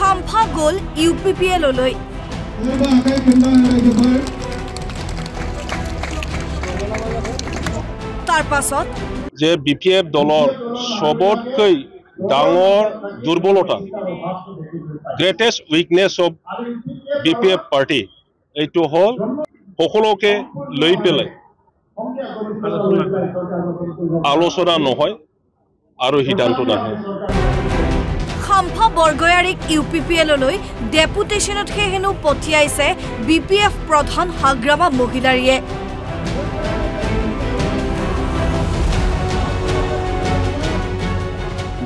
খাম্ফা গ'ল UPPLলৈ তাৰ পাছত যে BPF দলৰ সবতকৈ ডাঙৰ দুৰ্বলতা greatest weakness of BPF party এইটো হ'ল সকলোকে লৈ পেলাই আলোচনা নহয় আৰু সিদ্ধান্ত নহয় খাম্ফা বৰগয়াৰীক UPPLলৈ ডেপুটেশ্যনতহে হেনো পঠিয়াইছে BPF প্ৰধান হাগ্ৰামা মহিলাৰীয়ে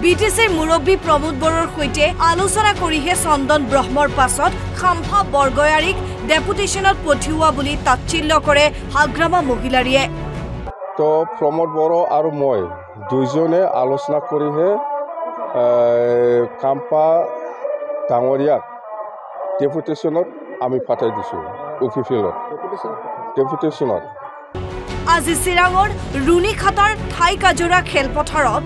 BTCৰ মুৰব্বী প্ৰমোদ বড়োৰ সৈতে আলোচনা কৰিহে চন্দন ব্ৰহ্মৰ পাছত খাম্ফা বৰগয়াৰীক ডেপুটেশ্যনত পঠিওৱা বুলি তাচ্ছিল্য কৰে হাগ্ৰামা মহিলাৰীয়ে তো প্ৰমোদ বড়ো আৰু মই দুইজনে আলোচনা কৰিহে খাম্ফা ডাঙৰীয়াক ডেপুটেশ্যনত আমি পাঠাই দিছোঁ UPPLত ডেপুটেশ্যনত আজি চিৰাঙৰ ৰুণীখাটাৰ ঠাই কাজৰা খেলপথাৰত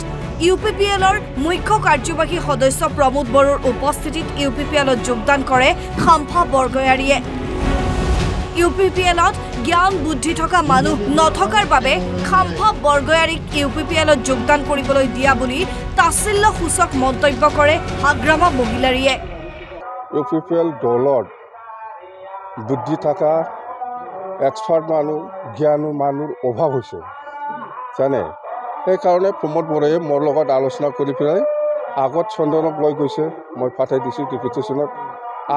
UPPLৰ মুখ্য কাৰ্যবাহী সদস্য প্ৰমোদ বড়োৰ উপস্থিতিত UPPLত যোগদান কৰে খাম্ফা বৰগয়াৰীয়ে UPPLত জ্ঞান বুদ্ধি থকা মানুহ নথকাৰ বাবে খাম্ফা বৰগয়াৰীক UPPLত যোগদান কৰিবলৈ দিয়া বুলি তাচ্ছিল্য সূচক মন্তব্য কৰে হাগ্ৰামা মহিলাৰীয়ে UPPL দলত বুদ্ধি থকা এক্সপাৰ্ট মানুহ জ্ঞানী মানুহৰ অভাৱ হৈছে জানে সেইকাৰণে প্ৰমোদ বড়োৱে মোৰ লগত আলোচনা কৰি পেলাই আগত চন্দনক লৈ গৈছে মই পাঠাই দিছোঁ ডেপুটেশ্যনত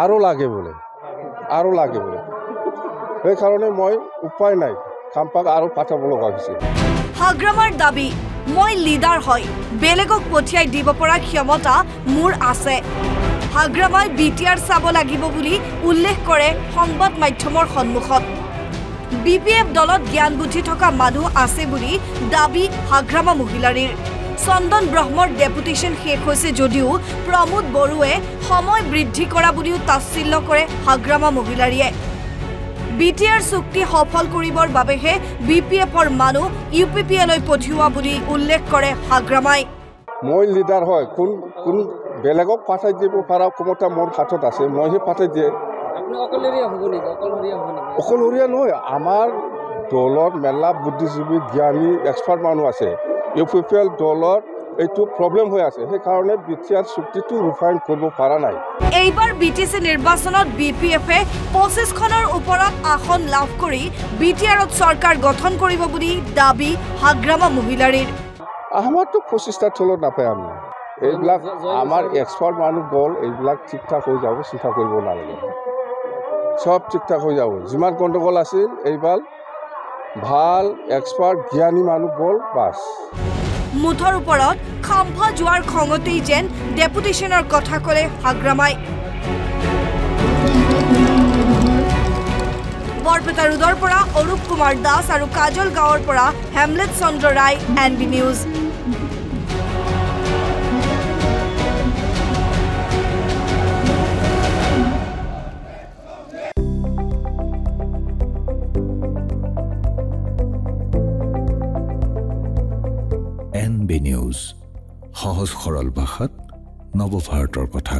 আৰু লাগে বোলে সেইকাৰণে মই উপায় নাই খাম্ফাক আৰু পাঠাব লগা হৈছে হাগ্ৰামাৰ দাবী মই লিডাৰ হয় বেলেগক পঠিয়াই দিব পৰা ক্ষমতা মোৰ আছে হাগ্ৰামাই BTR চাব লাগিব বুলি উল্লেখ কৰে সংবাদ মাধ্যমৰ সন্মুখত BPF দলত জ্ঞান বুদ্ধি থকা মানুহ আছে বুলি দাবী হাগ্ৰামা মহিলাৰীৰ চন্দন ব্ৰহ্মৰ ডেপুটেশ্যন শেষ হৈছে যদিও প্ৰমোদ বড়োৱে সময় বৃদ্ধি কৰা বুলিও তাচ্ছিল্য কৰে হাগ্ৰামা মহিলাৰীয়ে BTR চুক্তি সফল কৰিবৰ বাবেহে BPFৰ মানুহ UPPLলৈ পঠিওৱা বুলি উল্লেখ কৰে হাগ্ৰামাই মই লিডাৰ হয় কোন বেলেগক পাঠাই দিব পৰা ক্ষমতা মোৰ হাতত আছে মইহে পাঠাই দিয়ে অকলশৰীয়া নহয় আমাৰ দলত মেলা বুদ্ধিজীৱী জ্ঞানী এক্সপাৰ্ট মানুহ আছে UPPL দলত এইটো প্ৰব্লেম হৈ আছে সেইকাৰণে BTR চুক্তিটো ৰিফাইন কৰিব পৰা নাই এইবাৰ BTC নিৰ্বাচনত BPFে 25খনৰ ওপৰত আসন লাভ কৰি BTRত চৰকাৰ গঠন কৰিব বুলি দাবী হাগ্ৰামা মহিলাৰীৰ আমাৰতো 25টা তলত নাপায় আমি এইবিলাক আমাৰ এক্সপাৰ্ট মানুহ গ'ল এইবিলাক ঠিক ঠাক হৈ যাব চিন্তা কৰিব নালাগে সব ঠিক ঠাক হৈ যাব যিমান গণ্ডগোল আছিল এইবাৰ ভাল এক্সপাৰ্ট জ্ঞানী মানুহ গ'ল বাছ মুঠৰ ওপৰত খাম্ফা যোৱাৰ খঙতেই যেন ডেপুটেশ্যনৰ কথা ক'লে হাগ্ৰামাই বৰপেটা ৰোডৰ পৰা অৰূপ কুমাৰ দাস আৰু কাজল গাঁৱৰ পৰা হেমলেট চন্দ্ৰ ৰায় NB নিউজ NB নিউজ সহজ সৰল ভাষাত নৱভাৰতৰ কথা